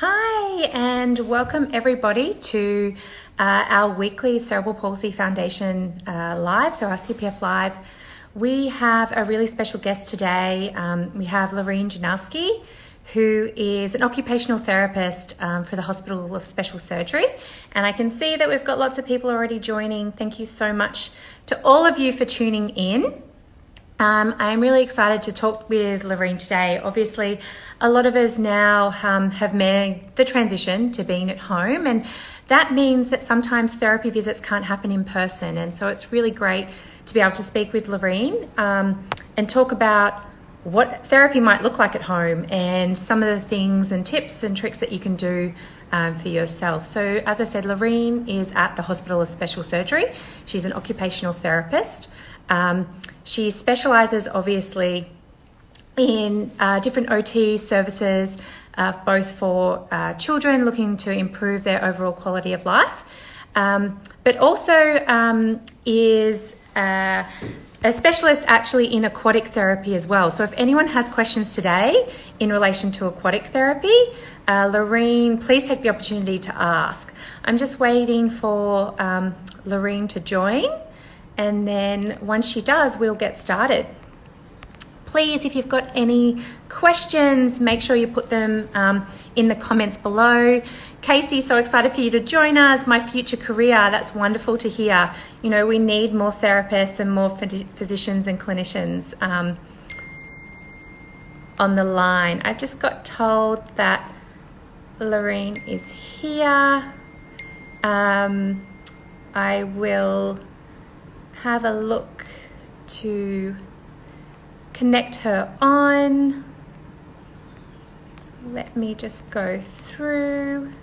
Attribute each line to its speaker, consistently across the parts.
Speaker 1: Hi, and welcome everybody to our weekly Cerebral Palsy Foundation Live, so our CPF Live. We have a really special guest today. We have Lorene Janowski, who is an occupational therapist for the Hospital of Special Surgery. And I can see that we've got lots of people already joining. Thank you so much to all of you for tuning in. I'm really excited to talk with Lorene today. Obviously, a lot of us now have made the transition to being at home, and that means that sometimes therapy visits can't happen in person. And so it's really great to be able to speak with Lorene and talk about what therapy might look like at home and some of the things and tips and tricks that you can do for yourself. So as I said, Lorene is at the Hospital of Special Surgery. She's an occupational therapist. She specialises obviously in different OT services, both for children looking to improve their overall quality of life, but also is a specialist actually in aquatic therapy as well. So if anyone has questions today in relation to aquatic therapy, Lorene, please take the opportunity to ask. I'm just waiting for Lorene to join. And then once she does, we'll get started. Please, if you've got any questions, make sure you put them in the comments below. Casey, so excited for you to join us. My future career, that's wonderful to hear. You know, we need more therapists and more physicians and clinicians on the line. I just got told that Lorene is here. I will have a look to connect her on. Let me just go through.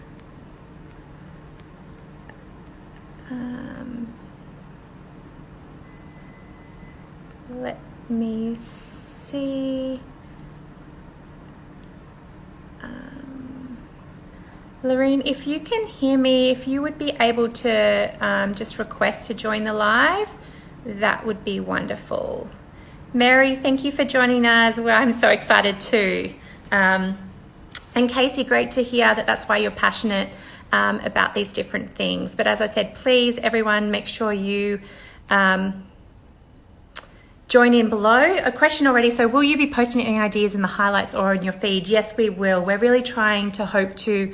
Speaker 1: Let me see. Lorene, if you can hear me, if you would be able to just request to join the live, that would be wonderful. Mary, thank you for joining us. Well, I'm so excited too. And Casey, great to hear that that's why you're passionate about these different things. But as I said, please, everyone, make sure you join in below. A question already. So will you be posting any ideas in the highlights or in your feed? Yes, we will. We're really trying to hope to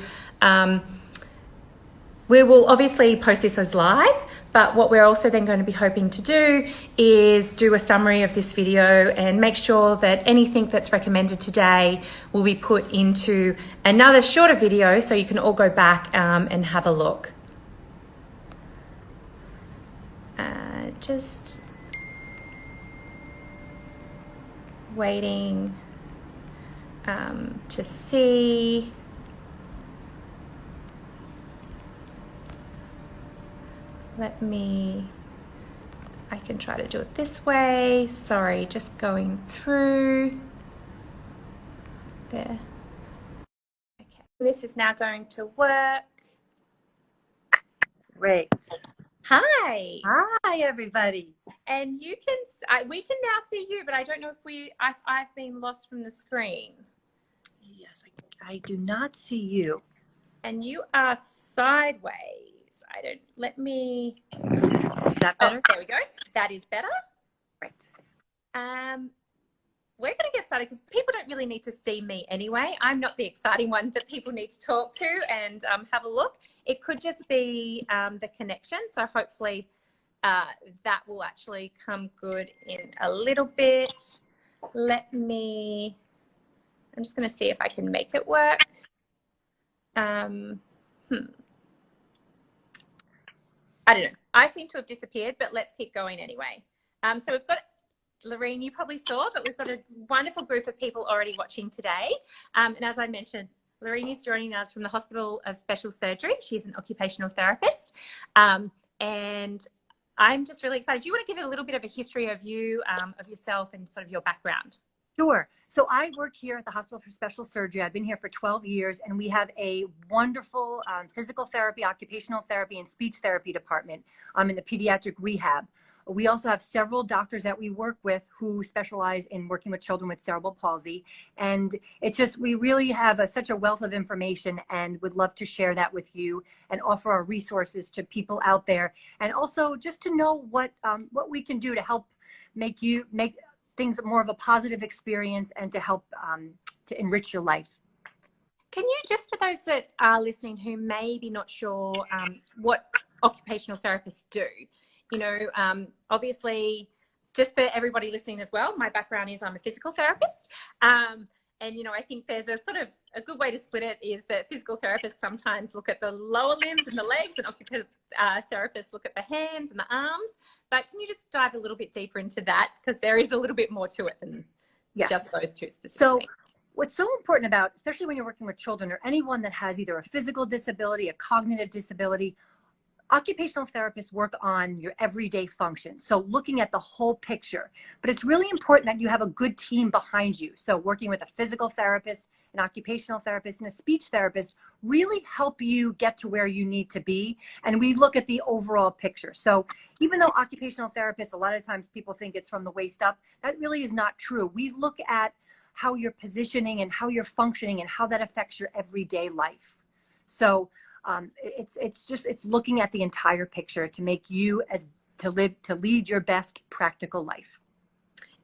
Speaker 1: we will obviously post this as live, but what we're also then going to be hoping to do is do a summary of this video and make sure that anything that's recommended today will be put into another shorter video so you can all go back and have a look. Just waiting to see. I can try to do it this way. Sorry, just going through there. Okay, this is now going to work.
Speaker 2: Great.
Speaker 1: Hi.
Speaker 2: Hi, everybody.
Speaker 1: And you can, we can now see you, but I don't know if I've been lost from the screen.
Speaker 2: Yes, I do not see you.
Speaker 1: And you are sideways. Let me.
Speaker 2: Is that better?
Speaker 1: Oh, there we go. That is better.
Speaker 2: Right.
Speaker 1: We're going to get started because people don't really need to see me anyway. I'm not the exciting one that people need to talk to and have a look. It could just be the connection. So hopefully that will actually come good in a little bit. I'm just going to see if I can make it work. I don't know. I seem to have disappeared, but let's keep going anyway. So we've got Lorene, you probably saw, but we've got a wonderful group of people already watching today. And as I mentioned, Lorene is joining us from the Hospital of Special Surgery. She's an occupational therapist. And I'm just really excited. Do you want to give a little bit of a history of you, of yourself and sort of your background?
Speaker 2: Sure. So I work here at the Hospital for Special Surgery. I've been here for 12 years, and we have a wonderful physical therapy, occupational therapy, and speech therapy department in the pediatric rehab. We also have several doctors that we work with who specialize in working with children with cerebral palsy. And it's just, we really have such a wealth of information and would love to share that with you and offer our resources to people out there. And also just to know what we can do to help make things more of a positive experience and to help to enrich your life.
Speaker 1: Can you, just for those that are listening who may be not sure what occupational therapists do, obviously, just for everybody listening as well, my background is I'm a physical therapist. And, I think there's a sort of a good way to split it is that physical therapists sometimes look at the lower limbs and the legs, and occupational therapists look at the hands and the arms. But can you just dive a little bit deeper into that? Because there is a little bit more to it than just those two specifically.
Speaker 2: So what's so important about, especially when you're working with children or anyone that has either a physical disability, a cognitive disability, occupational therapists work on your everyday functions. So looking at the whole picture, but it's really important that you have a good team behind you. So working with a physical therapist, an occupational therapist, and a speech therapist really help you get to where you need to be. And we look at the overall picture. So even though occupational therapists, a lot of times people think it's from the waist up, that really is not true. We look at how you're positioning and how you're functioning and how that affects your everyday life. So it's looking at the entire picture to make you to lead your best practical life.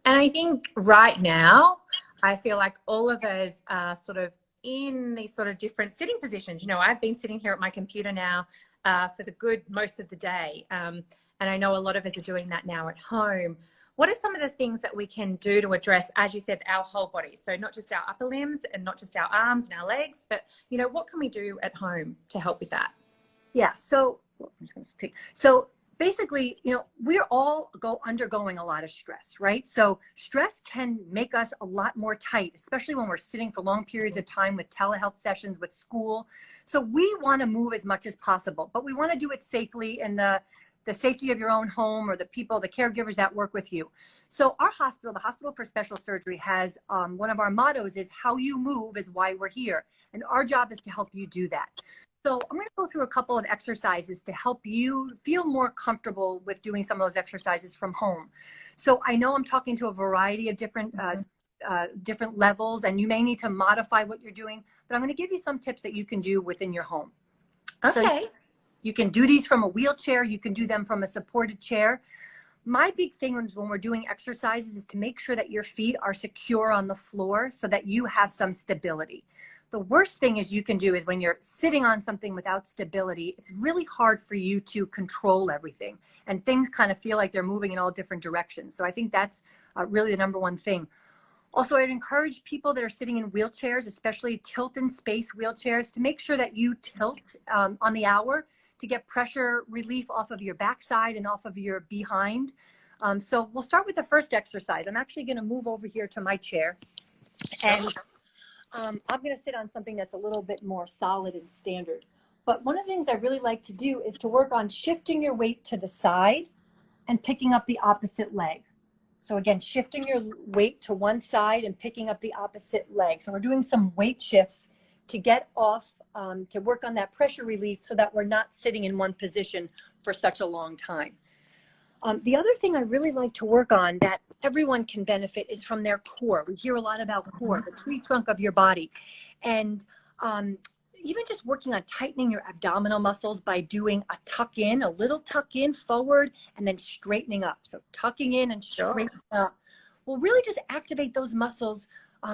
Speaker 1: And I think right now, I feel like all of us are sort of in these sort of different sitting positions. I've been sitting here at my computer now for the good most of the day. And I know a lot of us are doing that now at home. What are some of the things that we can do to address, as you said, our whole body? So not just our upper limbs and not just our arms and our legs, but, what can we do at home to help with that?
Speaker 2: Yeah. So so basically, we're all undergoing a lot of stress, right? So stress can make us a lot more tight, especially when we're sitting for long periods of time with telehealth sessions, with school. So we want to move as much as possible, but we want to do it safely in the safety of your own home or the caregivers that work with you. So our hospital, the Hospital for Special Surgery, has one of our mottos is how you move is why we're here. And our job is to help you do that. So I'm going to go through a couple of exercises to help you feel more comfortable with doing some of those exercises from home. So I know I'm talking to a variety of different levels, and you may need to modify what you're doing, but I'm going to give you some tips that you can do within your home.
Speaker 1: Okay.
Speaker 2: So you can do these from a wheelchair. You can do them from a supported chair. My big thing when we're doing exercises is to make sure that your feet are secure on the floor so that you have some stability. The worst thing you can do is when you're sitting on something without stability, it's really hard for you to control everything. And things kind of feel like they're moving in all different directions. So I think that's really the number one thing. Also, I'd encourage people that are sitting in wheelchairs, especially tilt in space wheelchairs, to make sure that you tilt on the hour to get pressure relief off of your backside and off of your behind. So we'll start with the first exercise. I'm actually going to move over here to my chair, and I'm going to sit on something that's a little bit more solid and standard. But one of the things I really like to do is to work on shifting your weight to the side and picking up the opposite leg. So again, shifting your weight to one side and picking up the opposite leg. So we're doing some weight shifts to get off, to work on that pressure relief so that we're not sitting in one position for such a long time. The other thing I really like to work on that everyone can benefit is from their core. We hear a lot about core, the tree trunk of your body. And even just working on tightening your abdominal muscles by doing a tuck in, a little tuck in forward, and then straightening up. So tucking in and straightening up will really just activate those muscles,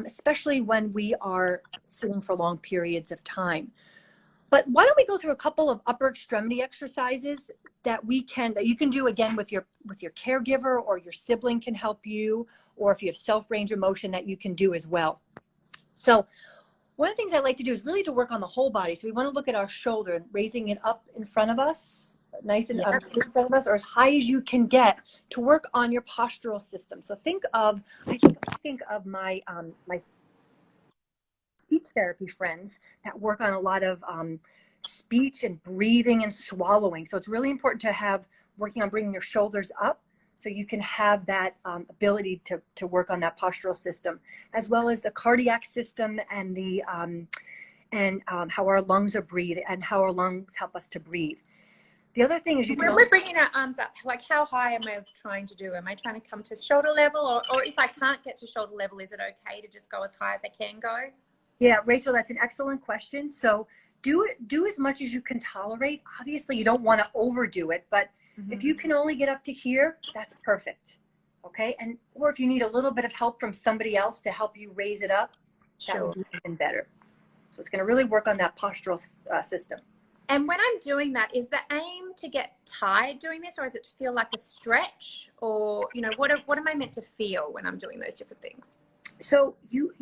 Speaker 2: especially when we are sitting for long periods of time. But why don't we go through a couple of upper extremity exercises that you can do again with your caregiver, or your sibling can help you, or if you have self range of motion that you can do as well. So one of the things I like to do is really to work on the whole body. So we want to look at our shoulder and raising it up in front of us, nice and in front of us, or as high as you can get, to work on your postural system. So I think of my my speech therapy friends that work on a lot of speech and breathing and swallowing. So it's really important to have working on bringing your shoulders up so you can have that ability to work on that postural system, as well as the cardiac system and the how our lungs are breathed and how our lungs help us to breathe. The other thing is you can
Speaker 1: when we're bringing our arms up, like how high am I trying to do? Am I trying to come to shoulder level, or if I can't get to shoulder level, is it okay to just go as high as I can go?
Speaker 2: Yeah, Rachel, that's an excellent question. So do as much as you can tolerate. Obviously, you don't want to overdo it, but if you can only get up to here, that's perfect. Okay, and or if you need a little bit of help from somebody else to help you raise it up, that would be even better. So it's going to really work on that postural system.
Speaker 1: And when I'm doing that, is the aim to get tired doing this, or is it to feel like a stretch, or what am I meant to feel when I'm doing those different things?
Speaker 2: So you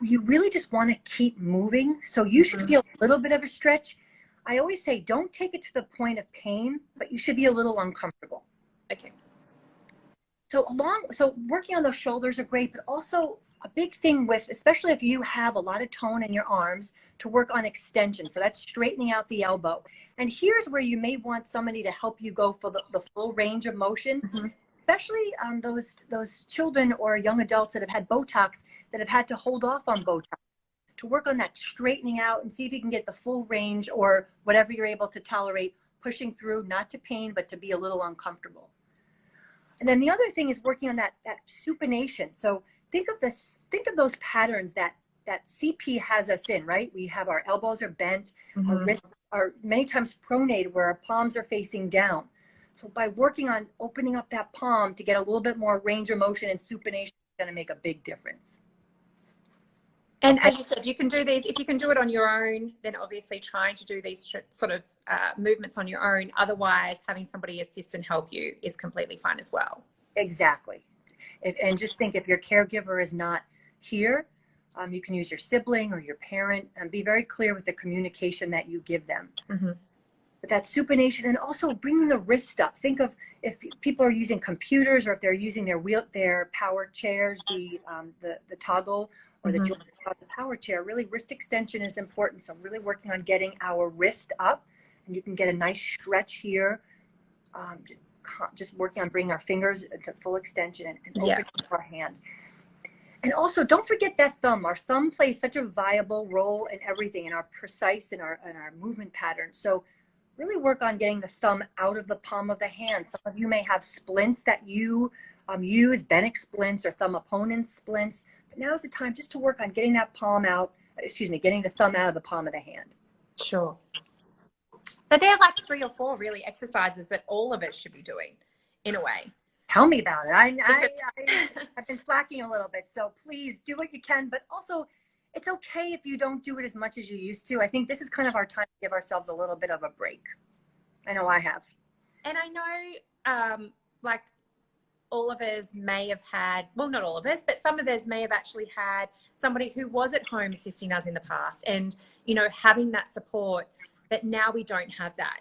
Speaker 2: really just want to keep moving. So you should feel a little bit of a stretch. I always say don't take it to the point of pain, but you should be a little uncomfortable.
Speaker 1: Okay.
Speaker 2: So working on those shoulders are great, but also a big thing with, especially if you have a lot of tone in your arms, to work on extension. So that's straightening out the elbow. And here's where you may want somebody to help you go for the full range of motion, especially those children or young adults that have had Botox, that have had to hold off on Botox, to work on that straightening out and see if you can get the full range or whatever you're able to tolerate, pushing through, not to pain, but to be a little uncomfortable. And then the other thing is working on that supination. So think of those patterns that CP has us in, right? We have our elbows are bent, our wrists are many times pronated where our palms are facing down. So by working on opening up that palm to get a little bit more range of motion and supination, is going to make a big difference.
Speaker 1: And as you said, you can do these, if you can do it on your own, then obviously trying to do these sort of movements on your own. Otherwise, having somebody assist and help you is completely fine as well.
Speaker 2: Exactly. And just think, if your caregiver is not here, you can use your sibling or your parent, and be very clear with the communication that you give them. But that supination, and also bringing the wrist up. Think of if people are using computers, or if they're using their power chairs, the toggle or the power chair. Really, wrist extension is important. So really working on getting our wrist up, and you can get a nice stretch here. Just working on bringing our fingers to full extension and opening our hand. And also, don't forget that thumb. Our thumb plays such a viable role in everything, in our precise, in our movement patterns. So really work on getting the thumb out of the palm of the hand. Some of you may have splints that you use, Bannock splints or thumb opponent splints. But now's the time just to work on getting that palm out, getting the thumb out of the palm of the hand.
Speaker 1: Sure. But there are like 3 or 4 really exercises that all of us should be doing in a way.
Speaker 2: Tell me about it. I've been slacking a little bit, so please do what you can. But also, it's okay if you don't do it as much as you used to. I think this is kind of our time to give ourselves a little bit of a break. I know I have.
Speaker 1: And I know, like, all of us may have had, well, not all of us, but some of us may have actually had somebody who was at home assisting us in the past, and, having that support. But now we don't have that.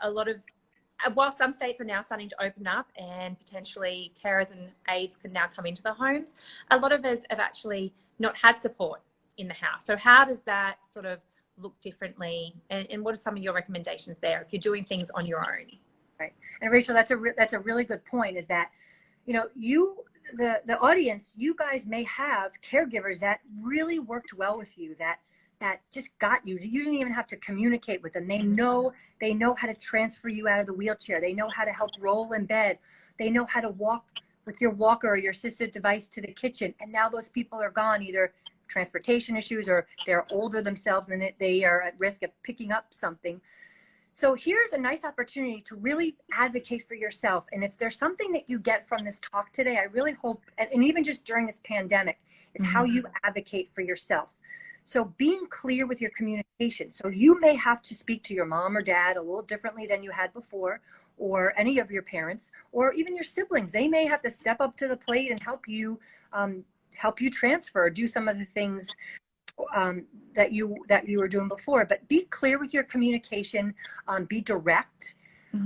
Speaker 1: A lot of, while some states are now starting to open up and potentially carers and aides can now come into the homes, a lot of us have actually not had support in the house. So how does that sort of look differently? And what are some of your recommendations there if you're doing things on your own?
Speaker 2: Right. And Rachel, that's a really good point, is that, the audience, you guys may have caregivers that really worked well with you, that just got you. You didn't even have to communicate with them. They know how to transfer you out of the wheelchair. They know how to help roll in bed. They know how to walk with your walker or your assistive device to the kitchen. And now those people are gone, either transportation issues or they're older themselves and they are at risk of picking up something. So here's a nice opportunity to really advocate for yourself. And if there's something that you get from this talk today, I really hope, and even just during this pandemic, is how you advocate for yourself. So being clear with your communication. So you may have to speak to your mom or dad a little differently than you had before, or any of your parents, or even your siblings. They may have to step up to the plate and help you transfer, do some of the things that you were doing before. But be clear with your communication, be direct.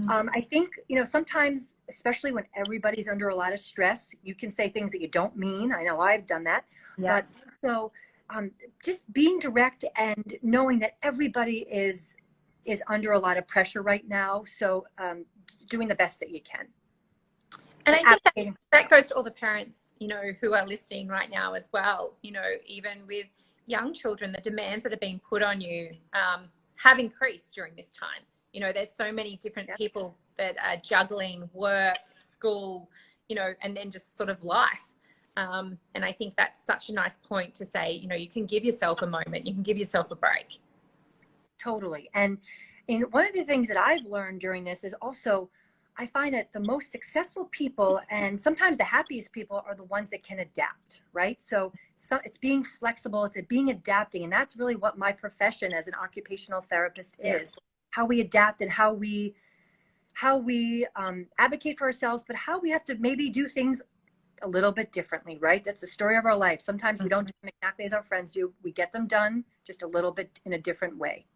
Speaker 2: I think, sometimes, especially when everybody's under a lot of stress, you can say things that you don't mean. I know I've done that.
Speaker 1: Yeah.
Speaker 2: But so just being direct and knowing that everybody is under a lot of pressure right now. So doing the best that you can.
Speaker 1: And
Speaker 2: and
Speaker 1: I think
Speaker 2: advocating.
Speaker 1: that goes to all the parents, who are listening right now as well. Even with young children, the demands that are being put on you have increased during this time. There's so many different people that are juggling work, school, and then just sort of life. And I think that's such a nice point to say, you can give yourself a moment, you can give yourself a break.
Speaker 2: Totally. And one of the things that I've learned during this is also, I find that the most successful people and sometimes the happiest people are the ones that can adapt, right? So it's being flexible, it's being adapting. And that's really what my profession as an occupational therapist is, how we adapt and how we advocate for ourselves, but how we have to maybe do things a little bit differently, right? That's the story of our life. Sometimes we don't do them exactly as our friends do. We get them done just a little bit in a different way.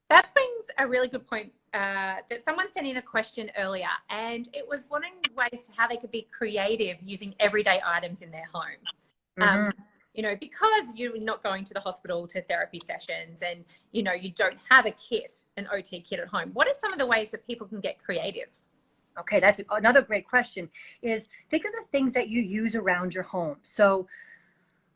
Speaker 1: That brings a really good point that someone sent in a question earlier, and it was wanting ways to how they could be creative using everyday items in their home. Because you're not going to the hospital to therapy sessions and, you don't have a kit, an OT kit at home. What are some of the ways that people can get creative?
Speaker 2: Okay, that's another great question, is think of the things that you use around your home. So,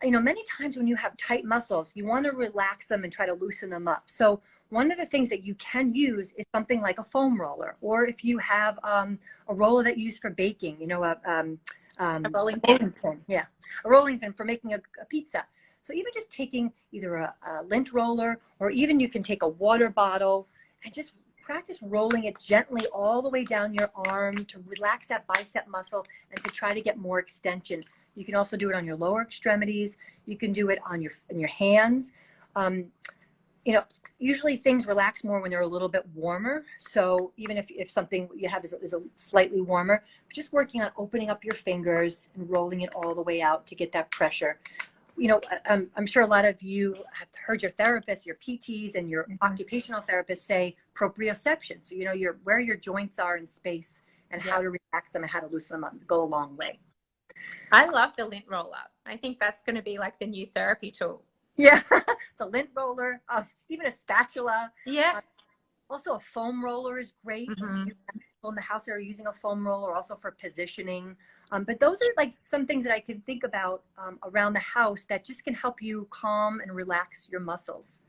Speaker 2: many times when you have tight muscles, you want to relax them and try to loosen them up. So one of the things that you can use is something like a foam roller, or if you have a roller that you use for baking,
Speaker 1: A rolling pin.
Speaker 2: Yeah, a rolling pin for making a pizza. So even just taking either a lint roller, or even you can take a water bottle and just practice rolling it gently all the way down your arm to relax that bicep muscle and to try to get more extension. You can also do it on your lower extremities. You can do it on your hands. Usually things relax more when they're a little bit warmer. So even if something you have is a slightly warmer, just working on opening up your fingers and rolling it all the way out to get that pressure. I'm sure a lot of you have heard your therapists, your PTs, and your occupational therapists say proprioception. So where your joints are in space and how to relax them and how to loosen them up go a long way.
Speaker 1: I love the lint roller. I think that's going to be like the new therapy tool.
Speaker 2: Yeah, the lint roller, even a spatula.
Speaker 1: Yeah.
Speaker 2: Also, a foam roller is great. People in the house that are using a foam roller, also for positioning. But those are like some things that I can think about around the house that just can help you calm and relax your muscles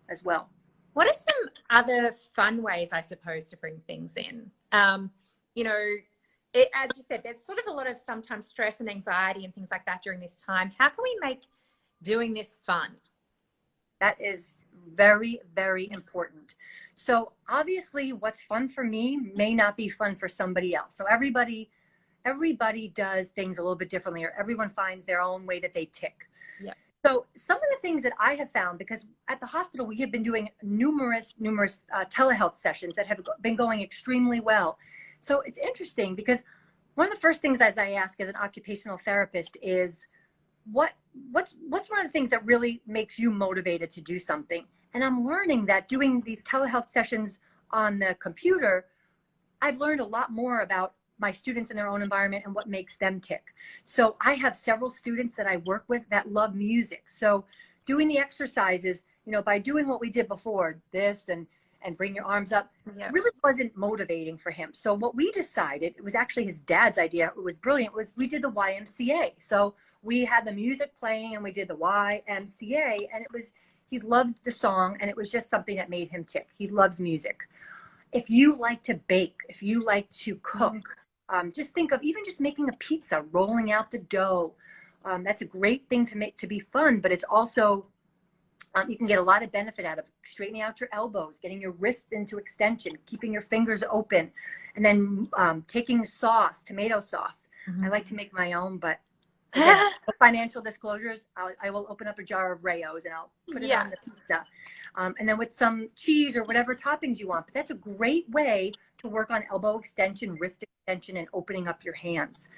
Speaker 2: as well.
Speaker 1: What are some other fun ways, I suppose, to bring things in? As you said, there's sort of a lot of sometimes stress and anxiety and things like that during this time. How can we make doing this fun?
Speaker 2: That is very, very important. So obviously what's fun for me may not be fun for somebody else. So everybody does things a little bit differently, or everyone finds their own way that they tick.
Speaker 1: Yeah.
Speaker 2: So some of the things that I have found, because at the hospital we have been doing numerous telehealth sessions that have been going extremely well. So it's interesting because one of the first things as I ask as an occupational therapist is, what's one of the things that really makes you motivated to do something? And I'm learning that doing these telehealth sessions on the computer, I've learned a lot more about my students in their own environment and what makes them tick. So I have several students that I work with that love music. So doing the exercises, by doing what we did before, this and bring your arms up, really wasn't motivating for him. So what we decided, it was actually his dad's idea, it was brilliant, was we did the YMCA. So we had the music playing and we did the YMCA, and he loved the song, and it was just something that made him tick. He loves music. If you like to bake, if you like to cook, just think of even just making a pizza, rolling out the dough. That's a great thing to make to be fun, but it's also, you can get a lot of benefit out of straightening out your elbows, getting your wrists into extension, keeping your fingers open, and then taking sauce, tomato sauce. I like to make my own, but again, financial disclosures, I will open up a jar of Rayo's and I'll put it on the pizza. And then with some cheese or whatever toppings you want. But that's a great way to work on elbow extension, wrist extension, and opening up your hands.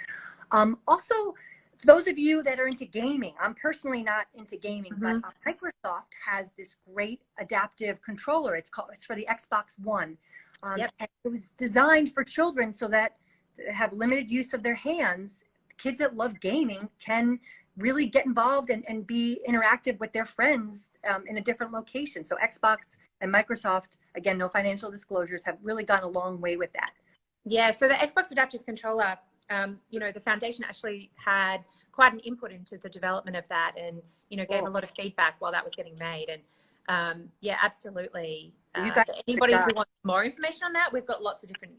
Speaker 2: Also, for those of you that are into gaming, I'm personally not into gaming, but Microsoft has this great adaptive controller. It's for the Xbox One. And it was designed for children so that they have limited use of their hands. Kids that love gaming can really get involved and be interactive with their friends in a different location. So Xbox and Microsoft, again, no financial disclosures, have really gone a long way with that.
Speaker 1: Yeah, so the Xbox Adaptive Controller, you know, the foundation actually had quite an input into the development of that, and, you know, gave a lot of feedback while that was getting made. And yeah, absolutely.
Speaker 2: You guys,
Speaker 1: For anybody who wants more information on that, we've got lots of different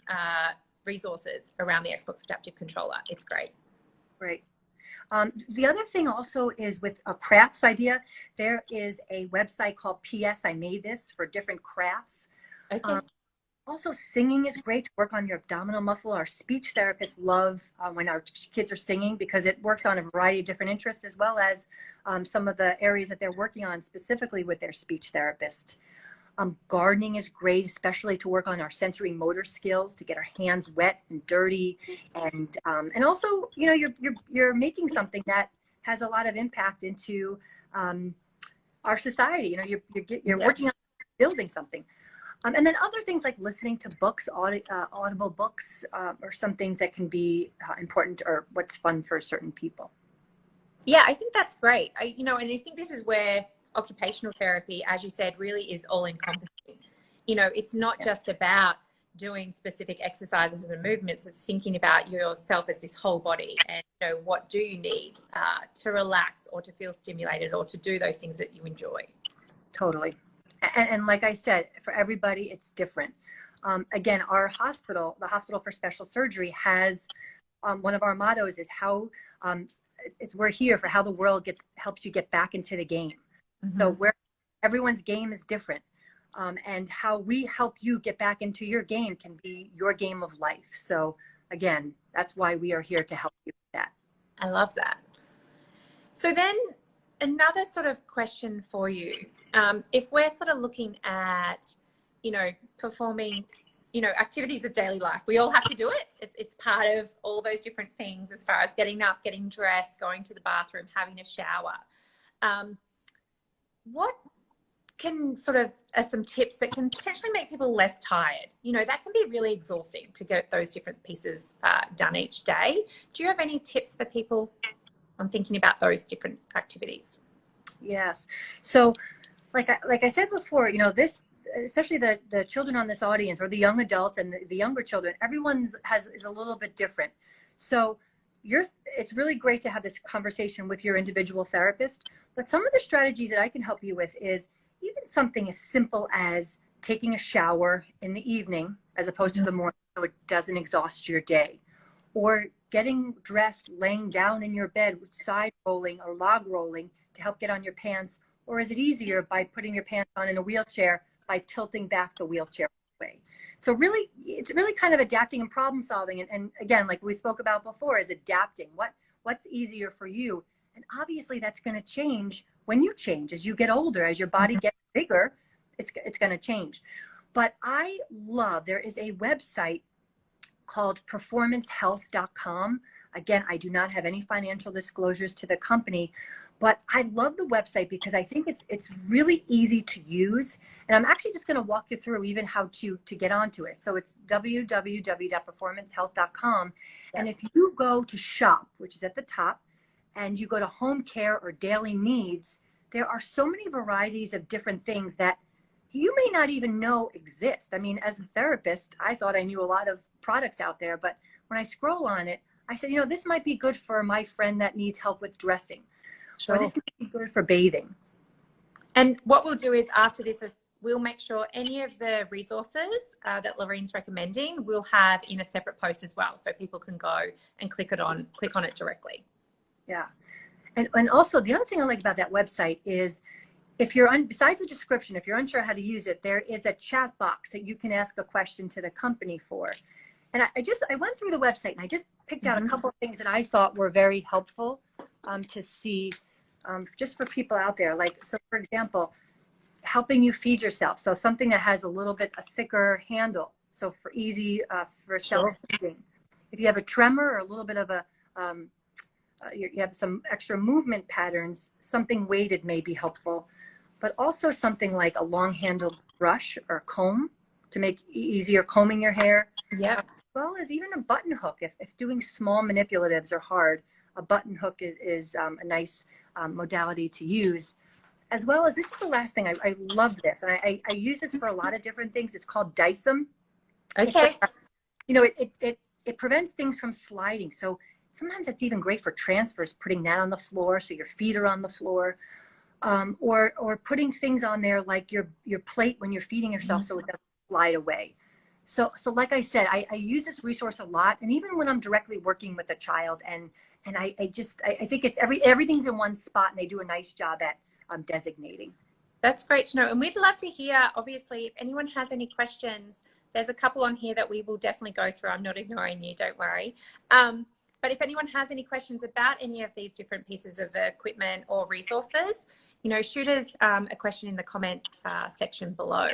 Speaker 1: resources around the Xbox Adaptive Controller. It's great.
Speaker 2: Great. The other thing also is with a crafts idea, there is a website called PS I Made This for different crafts.
Speaker 1: Okay.
Speaker 2: Also, singing is great to work on your abdominal muscle. Our speech therapists love when our kids are singing because it works on a variety of different interests, as well as some of the areas that they're working on specifically with their speech therapist. Gardening is great, especially to work on our sensory motor skills, to get our hands wet and dirty, and also, you know, you're making something that has a lot of impact into our society. You know, you're working on building something, and then other things like listening to books, audible books, or some things that can be important or what's fun for certain people.
Speaker 1: Yeah, I think that's great. You know, and I think this is where occupational therapy, as you said, really is all encompassing. You know, it's not just about doing specific exercises and movements. It's thinking about yourself as this whole body, and, you know, what do you need to relax or to feel stimulated or to do those things that you enjoy.
Speaker 2: Totally. And like I said, for everybody, it's different. Again, our hospital, the Hospital for Special Surgery, has one of our mottos is how we're here for how the world helps you get back into the game. Mm-hmm. So everyone's game is different, and how we help you get back into your game can be your game of life. So again, that's why we are here to help you with that.
Speaker 1: I love that. So then another sort of question for you, if we're sort of looking at, you know, performing, you know, activities of daily life, we all have to do it. It's part of all those different things as far as getting up, getting dressed, going to the bathroom, having a shower. What can sort of are some tips that can potentially make people less tired? You know, that can be really exhausting to get those different pieces done each day. Do you have any tips for people on thinking about those different activities?
Speaker 2: Yes. So like I said before, you know, this, especially the children on this audience, or the young adults and the younger children, everyone's is a little bit different. So it's really great to have this conversation with your individual therapist. But some of the strategies that I can help you with is even something as simple as taking a shower in the evening as opposed to the morning, so it doesn't exhaust your day, or getting dressed, laying down in your bed with side rolling or log rolling to help get on your pants. Or is it easier by putting your pants on in a wheelchair by tilting back the wheelchair way? So really, it's really kind of adapting and problem solving. And again, like we spoke about before, is adapting. What's easier for you? And obviously that's going to change when you change. As you get older, as your body gets bigger, it's going to change. But I love, there is a website called performancehealth.com. Again, I do not have any financial disclosures to the company, but I love the website because I think it's really easy to use. And I'm actually just going to walk you through even how to get onto it. So it's www.performancehealth.com. And if you go to shop, which is at the top, and you go to home care or daily needs, there are so many varieties of different things that you may not even know exist. I mean, as a therapist, I thought I knew a lot of products out there, but when I scroll on it, I said, you know, this might be good for my friend that needs help with dressing. Sure. Or this might be good for bathing.
Speaker 1: And what we'll do is after this is we'll make sure any of the resources that Lorene's recommending we'll have in a separate post as well, so people can go and click on it directly. Yeah.
Speaker 2: And also the other thing I like about that website is if you're besides the description, if you're unsure how to use it, there is a chat box that you can ask a question to the company for. And I went through the website and I just picked out a couple of things that I thought were very helpful to see just for people out there. Like, so for example, helping you feed yourself. So something that has a little bit a thicker handle. So for easy, for self-feeding. If you have a tremor or a little bit of a, you have some extra movement patterns, something weighted may be helpful, but also something like a long-handled brush or comb to make easier combing your hair.
Speaker 1: Yeah.
Speaker 2: As well as even a button hook. If doing small manipulatives are hard, a button hook is a nice modality to use. As well as, this is the last thing, I love this, and I use this for a lot of different things. It's called Dysum.
Speaker 1: Okay.
Speaker 2: You know, it prevents things from sliding. So sometimes it's even great for transfers, putting that on the floor so your feet are on the floor, or putting things on there like your plate when you're feeding yourself so it doesn't slide away. So like I said, I use this resource a lot, and even when I'm directly working with a child, and I think it's everything's in one spot, and they do a nice job at designating.
Speaker 1: That's great to know. And we'd love to hear, obviously, if anyone has any questions, there's a couple on here that we will definitely go through. I'm not ignoring you, don't worry. But if anyone has any questions about any of these different pieces of equipment or resources, shoot us a question in the comment section below.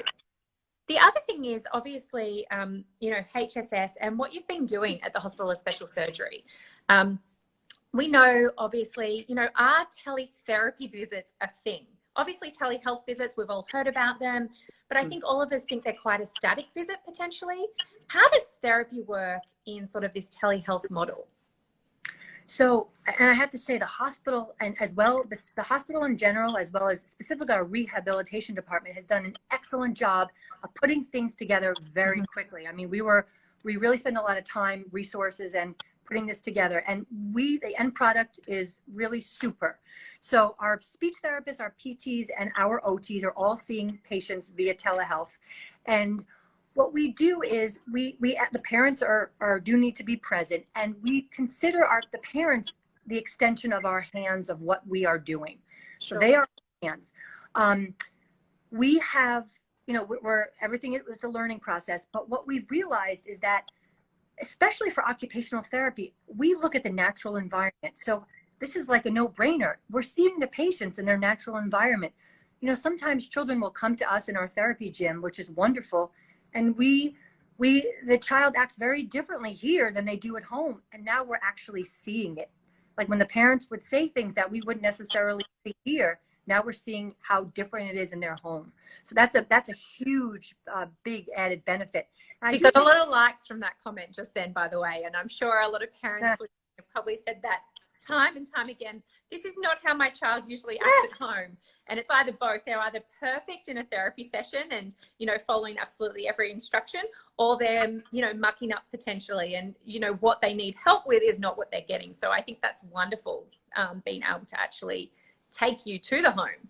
Speaker 1: The other thing is obviously, HSS and what you've been doing at the Hospital of Special Surgery. We know, obviously, are teletherapy visits a thing? Obviously, telehealth visits, we've all heard about them, but I think all of us think they're quite a static visit potentially. How does therapy work in sort of this telehealth model?
Speaker 2: So, and I have to say the hospital, and as well, the hospital in general, as well as specifically our rehabilitation department, has done an excellent job of putting things together very quickly. I mean, we really spend a lot of time, resources, and putting this together, and the end product is really super. So our speech therapists, our PTs, and our OTs are all seeing patients via telehealth. And what we do is the parents do need to be present, and we consider the parents the extension of our hands of what we are doing. Sure. So they are our hands. We have, everything, it was a learning process, but what we've realized is that, especially for occupational therapy, we look at the natural environment. So this is like a no-brainer. We're seeing the patients in their natural environment. Sometimes children will come to us in our therapy gym, which is wonderful. And the child acts very differently here than they do at home. And now we're actually seeing it. Like when the parents would say things that we wouldn't necessarily see here, now we're seeing how different it is in their home. So that's a huge, big added benefit.
Speaker 1: You got a lot of likes from that comment just then, by the way. And I'm sure a lot of parents have probably said that time and time again. This is not how my child usually acts at home. And it's either both. They're either perfect in a therapy session and, following absolutely every instruction, or they're, mucking up potentially. And, what they need help with is not what they're getting. So I think that's wonderful, being able to actually take you to the home.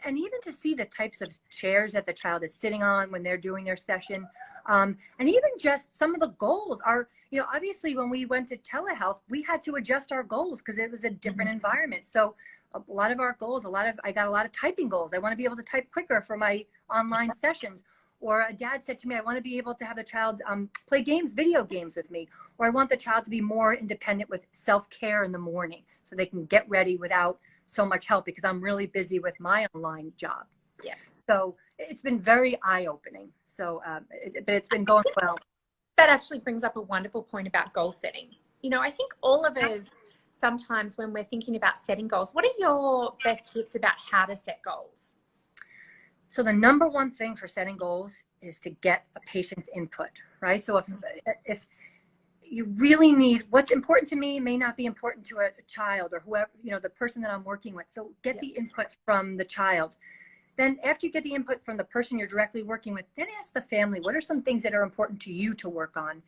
Speaker 2: And even to see the types of chairs that the child is sitting on when they're doing their session. And even just some of the goals are, obviously when we went to telehealth, we had to adjust our goals because it was a different environment. So a lot of our goals, I got a lot of typing goals. I want to be able to type quicker for my online sessions. Or a dad said to me, I want to be able to have the child play video games with me. Or I want the child to be more independent with self-care in the morning so they can get ready without so much help because I'm really busy with my online job.
Speaker 1: Yeah.
Speaker 2: So it's been very eye-opening. So, but it's been going well.
Speaker 1: That actually brings up a wonderful point about goal setting. I think all of us sometimes when we're thinking about setting goals, what are your best tips about how to set goals?
Speaker 2: So the number one thing for setting goals is to get a patient's input, right? So if you really need, what's important to me may not be important to a child or whoever, the person that I'm working with. So get the input from the child. Then after you get the input from the person you're directly working with, then ask the family, what are some things that are important to you to work on?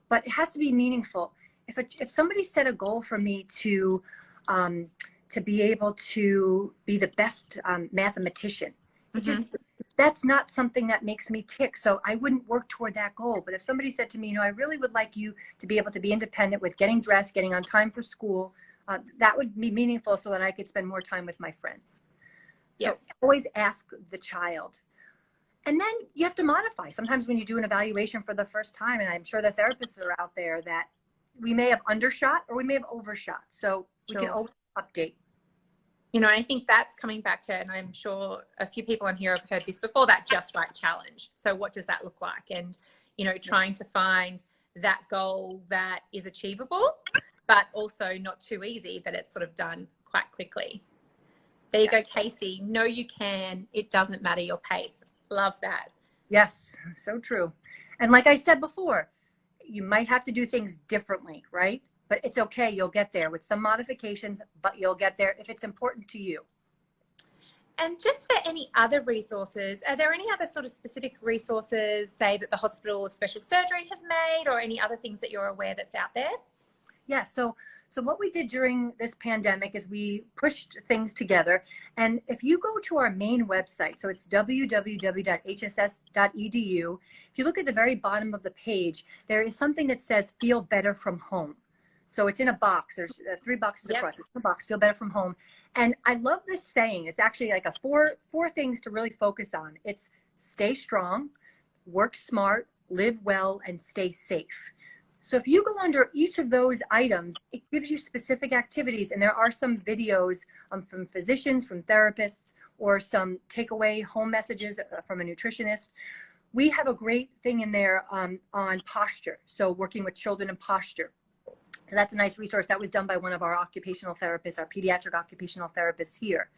Speaker 2: But it has to be meaningful. If somebody set a goal for me to be able to be the best mathematician, that's not something that makes me tick. So I wouldn't work toward that goal. But if somebody said to me, I really would like you to be able to be independent with getting dressed, getting on time for school, that would be meaningful so that I could spend more time with my friends. So always ask the child. And then you have to modify. Sometimes when you do an evaluation for the first time, and I'm sure the therapists are out there, that we may have undershot or we may have overshot. So we can always update.
Speaker 1: I think that's coming back to, and I'm sure a few people on here have heard this before, that just right challenge. So what does that look like? And, trying to find that goal that is achievable, but also not too easy that it's sort of done quite quickly. There you go, Casey. No, you can. It doesn't matter your pace. Love that.
Speaker 2: Yes, so true. And like I said before, you might have to do things differently, right? But it's okay. You'll get there with some modifications, but you'll get there if it's important to you.
Speaker 1: And just for any other resources, are there any other sort of specific resources, say that the Hospital of Special Surgery has made, or any other things that you're aware that's out there?
Speaker 2: Yeah, so what we did during this pandemic is we pushed things together. And if you go to our main website, so it's www.hss.edu, if you look at the very bottom of the page, there is something that says Feel Better from Home. So it's in a box. There's 3 boxes across. It's in a box, Feel Better from Home. And I love this saying. It's actually like a four things to really focus on. It's stay strong, work smart, live well, and stay safe. So if you go under each of those items, it gives you specific activities. And there are some videos from physicians, from therapists, or some takeaway home messages from a nutritionist. We have a great thing in there on posture. So working with children and posture. So that's a nice resource. That was done by one of our occupational therapists, our pediatric occupational therapists here.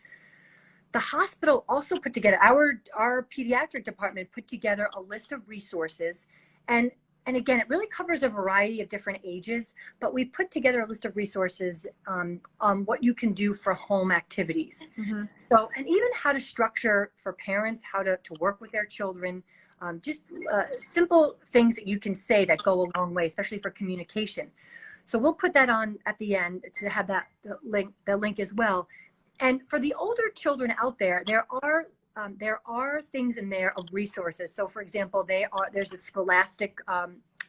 Speaker 2: The hospital also put together, our pediatric department put together a list of resources. And again, it really covers a variety of different ages, but we put together a list of resources on what you can do for home activities. Mm-hmm. So, and even how to structure for parents, how to work with their children, just simple things that you can say that go a long way, especially for communication. So we'll put that on at the end to have the link as well. And for the older children out there, there are things in there of resources. So for example, there's a Scholastic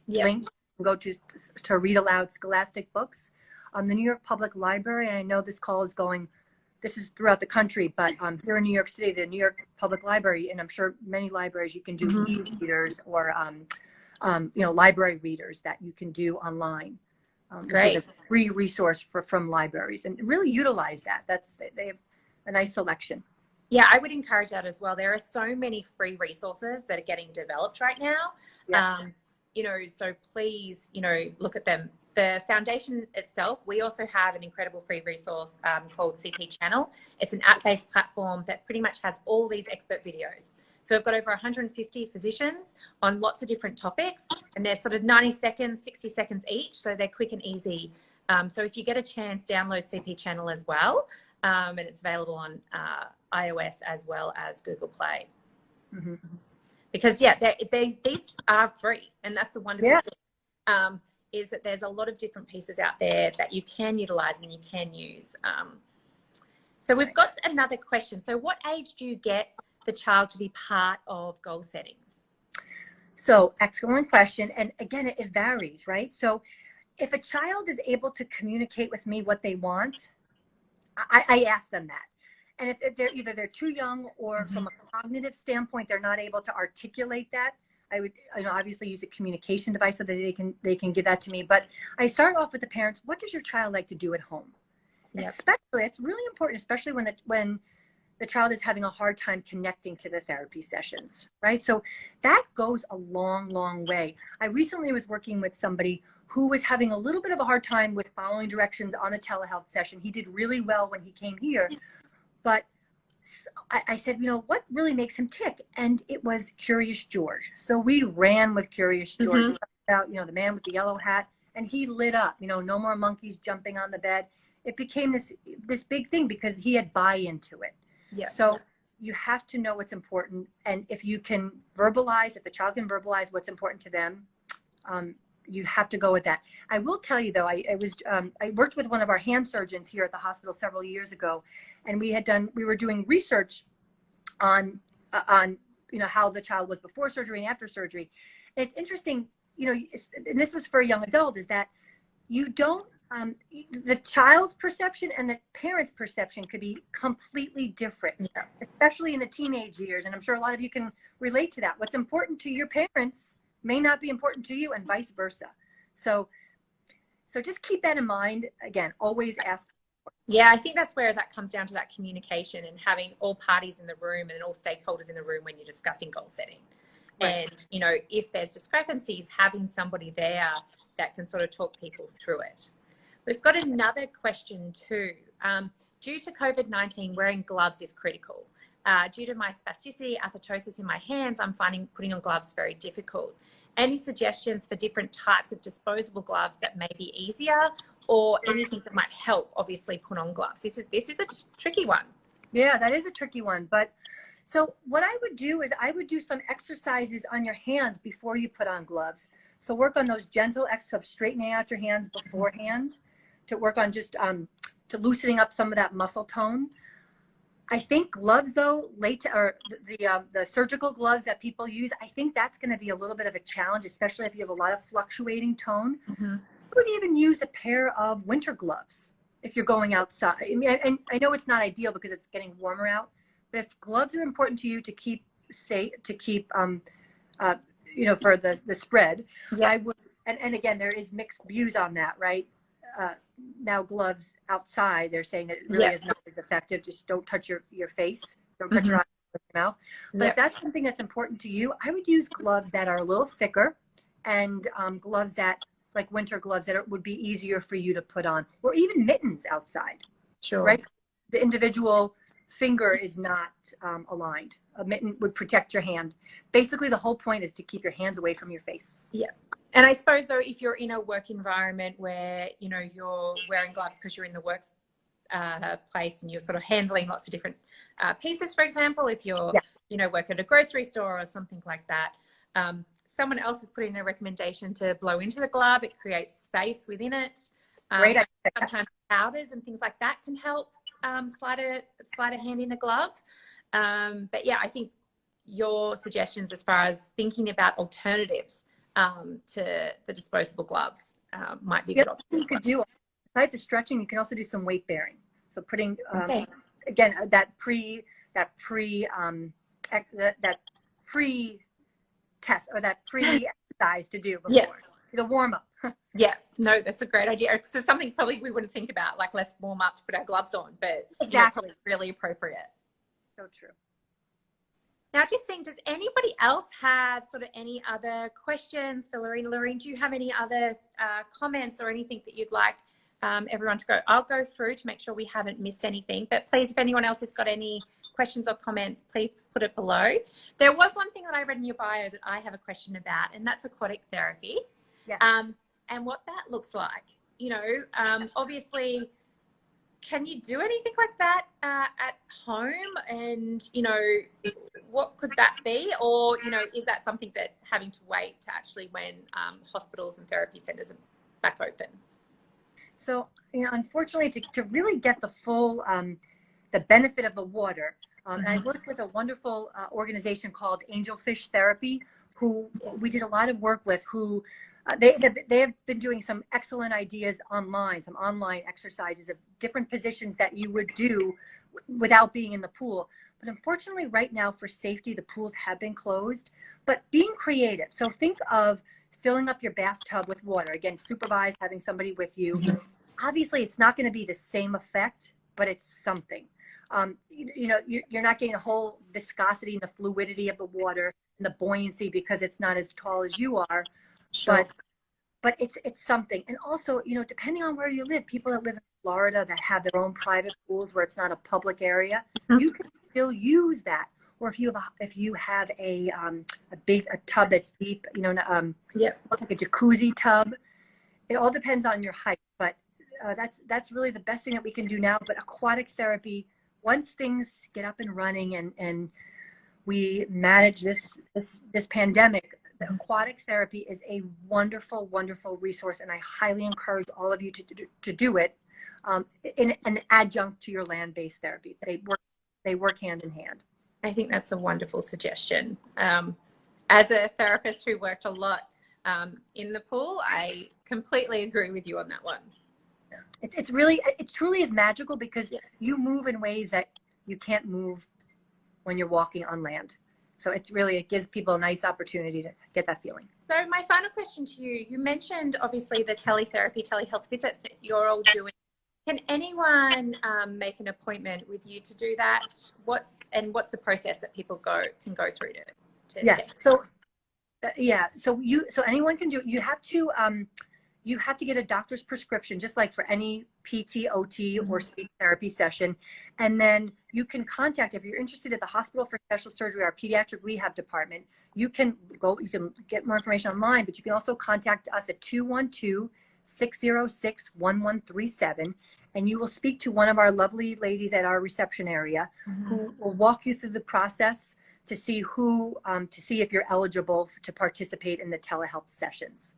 Speaker 2: link. You can go to read aloud Scholastic books. The New York Public Library, I know this call is going, this is throughout the country, but here in New York City, the New York Public Library, and I'm sure many libraries, you can do e-readers or library readers that you can do online. Which is a free resource from libraries, and really utilize that. They have a nice selection.
Speaker 1: Yeah, I would encourage that as well. There are so many free resources that are getting developed right now.
Speaker 2: Yes.
Speaker 1: So please, look at them. The foundation itself, we also have an incredible free resource called CP Channel. It's an app-based platform that pretty much has all these expert videos. So we've got over 150 physicians on lots of different topics, and they're sort of 90 seconds, 60 seconds each. So they're quick and easy. So if you get a chance, download CP Channel as well. And it's available on iOS as well as Google Play. Mm-hmm. Because, these are free. And that's the wonderful thing, is that there's a lot of different pieces out there that you can utilize and you can use. So we've got another question. So what age do you get the child to be part of goal setting?
Speaker 2: So excellent question. And again, it varies, right? So if a child is able to communicate with me what they want, I ask them that. And if they're too young, or from a cognitive standpoint, they're not able to articulate that, I would obviously use a communication device so that they can give that to me. But I start off with the parents. What does your child like to do at home? Yep. Especially, it's really important, especially when the child is having a hard time connecting to the therapy sessions, right? So that goes a long, long way. I recently was working with somebody who was having a little bit of a hard time with following directions on the telehealth session. He did really well when he came here, but I said, what really makes him tick? And it was Curious George. So we ran with Curious George. Mm-hmm. We talked about, the man with the yellow hat, and he lit up, no more monkeys jumping on the bed. It became this big thing because he had buy-in to it. Yeah. So you have to know what's important. And if the child can verbalize what's important to them, you have to go with that. I will tell you though, I worked with one of our hand surgeons here at the hospital several years ago, and we were doing research on how the child was before surgery and after surgery. And it's interesting, and this was for a young adult, is that you don't, the child's perception and the parent's perception could be completely different, especially in the teenage years. And I'm sure a lot of you can relate to that. What's important to your parents may not be important to you, and vice versa. So just keep that in mind. Again, always ask.
Speaker 1: Yeah, I think that's where that comes down to that communication and having all parties in the room and all stakeholders in the room when you're discussing goal setting. Right. And, if there's discrepancies, having somebody there that can sort of talk people through it. We've got another question too. Due to COVID-19, wearing gloves is critical. Due to my spasticity, arthritosis in my hands, I'm finding putting on gloves very difficult. Any suggestions for different types of disposable gloves that may be easier, or anything that might help, obviously, put on gloves? This is a tricky one.
Speaker 2: Yeah, that is a tricky one. But so what I would do is I would do some exercises on your hands before you put on gloves. So work on those gentle exercises, straightening out your hands beforehand to work on just to loosening up some of that muscle tone. I think gloves though, the surgical gloves that people use, I think that's going to be a little bit of a challenge, especially if you have a lot of fluctuating tone.
Speaker 1: Mm-hmm.
Speaker 2: I would even use a pair of winter gloves if you're going outside. I mean, and I know it's not ideal because it's getting warmer out, but if gloves are important to you to keep safe, to keep, for the spread,
Speaker 1: Yeah.
Speaker 2: I would, and again, there is mixed views on that, right? Now gloves outside, they're saying that it really is not as effective. Just don't touch your face, don't touch your eyes or your mouth. But if that's something that's important to you, I would use gloves that are a little thicker and gloves that, like winter gloves that would be easier for you to put on, or even mittens outside.
Speaker 1: Sure.
Speaker 2: Right? The individual finger is not aligned. A mitten would protect your hand. Basically, the whole point is to keep your hands away from your face.
Speaker 1: Yeah. And I suppose though, if you're in a work environment where, you're wearing gloves because you're in the work place and you're sort of handling lots of different pieces, for example, if you're, work at a grocery store or something like that, someone else has put in a recommendation to blow into the glove. It creates space within it.
Speaker 2: Great.
Speaker 1: Sometimes powders and things like that can help slide a hand in the glove. But yeah, I think your suggestions as far as thinking about alternatives to the disposable gloves might be a good option.
Speaker 2: You could do, besides the stretching, you can also do some weight bearing. So putting again that pre test or that pre exercise to do before the warm up.
Speaker 1: Yeah, no, that's a great idea. So something probably we wouldn't think about, like let's warm up to put our gloves on, but
Speaker 2: exactly,
Speaker 1: really appropriate.
Speaker 2: So true.
Speaker 1: Now, just saying, does anybody else have sort of any other questions for Lorene? Lorene, do you have any other comments or anything that you'd like everyone to go? I'll go through to make sure we haven't missed anything. But please, if anyone else has got any questions or comments, please put it below. There was one thing that I read in your bio that I have a question about, and that's aquatic therapy.
Speaker 2: Yes.
Speaker 1: And what that looks like. Obviously, can you do anything like that at home? And, what could that be? Or, is that something that having to wait to actually when hospitals and therapy centers are back open?
Speaker 2: So, unfortunately, to really get the full, the benefit of the water, and I worked with a wonderful organization called Angelfish Therapy, who we did a lot of work with, who they have been doing some excellent ideas online, some online exercises of different positions that you would do without being in the pool. But unfortunately, right now, for safety, the pools have been closed. But being creative. So think of filling up your bathtub with water. Again, supervised, having somebody with you. Obviously, it's not going to be the same effect, but it's something. You're not getting the whole viscosity and the fluidity of the water and the buoyancy because it's not as tall as you are. Sure. But it's something. And also, depending on where you live, people that live in Florida that have their own private pools where it's not a public area, you can still use that. Or if you have a tub that's deep, like a jacuzzi tub, it all depends on your height. But that's really the best thing that we can do now. But aquatic therapy, once things get up and running and we manage this pandemic, the aquatic therapy is a wonderful, wonderful resource, and I highly encourage all of you to do it in an adjunct to your land-based therapy. They work hand in hand.
Speaker 1: I think that's a wonderful suggestion. As a therapist who worked a lot in the pool, I completely agree with you on that one.
Speaker 2: It truly is magical because you move in ways that you can't move when you're walking on land. So it gives people a nice opportunity to get that feeling.
Speaker 1: So my final question to you, you mentioned obviously the teletherapy, telehealth visits that you're all doing. Can anyone make an appointment with you to do that? What's the process that people can go through to
Speaker 2: yes. So anyone can do it. You have to get a doctor's prescription, just like for any PT, OT, or speech therapy session. And then you can contact, if you're interested at the Hospital for Special Surgery, our pediatric rehab department, you can get more information online, but you can also contact us at 212-606-1137. and you will speak to one of our lovely ladies at our reception area who will walk you through the process to see to see if you're eligible to participate in the telehealth sessions.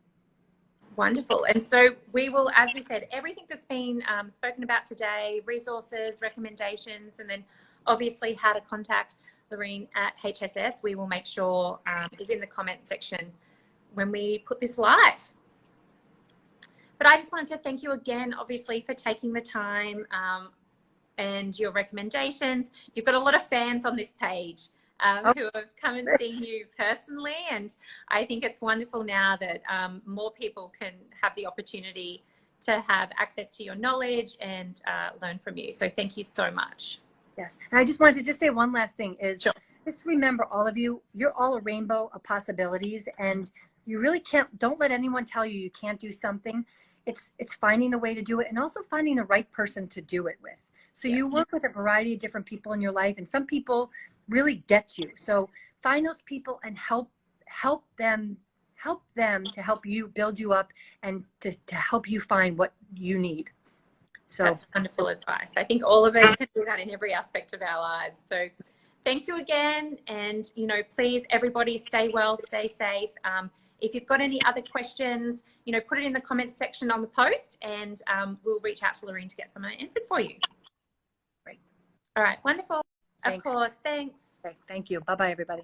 Speaker 1: Wonderful. And so we will, as we said, everything that's been spoken about today, resources, recommendations, and then obviously how to contact Lorene at HSS, we will make sure is in the comments section when we put this live. But I just wanted to thank you again, obviously, for taking the time and your recommendations. You've got a lot of fans on this page who have come and seen you personally. And I think it's wonderful now that more people can have the opportunity to have access to your knowledge and learn from you. So thank you so much.
Speaker 2: Yes. And I just wanted to just say one last thing is
Speaker 1: Sure.
Speaker 2: just remember, all of you, you're all a rainbow of possibilities, and you really don't let anyone tell you can't do something. It's finding a way to do it, and also finding the right person to do it with. So you work with a variety of different people in your life, and some people really get you. So find those people and help them to help you, build you up, and to help you find what you need. So
Speaker 1: that's wonderful advice. I think all of us can do that in every aspect of our lives. So thank you again. And, you know, please, everybody, stay well, stay safe. If you've got any other questions, you know, put it in the comments section on the post, and we'll reach out to Lorene to get some answered for you.
Speaker 2: Great.
Speaker 1: All right. Wonderful.
Speaker 2: Thanks.
Speaker 1: Of course. Thanks.
Speaker 2: Okay, thank you. Bye-bye, everybody.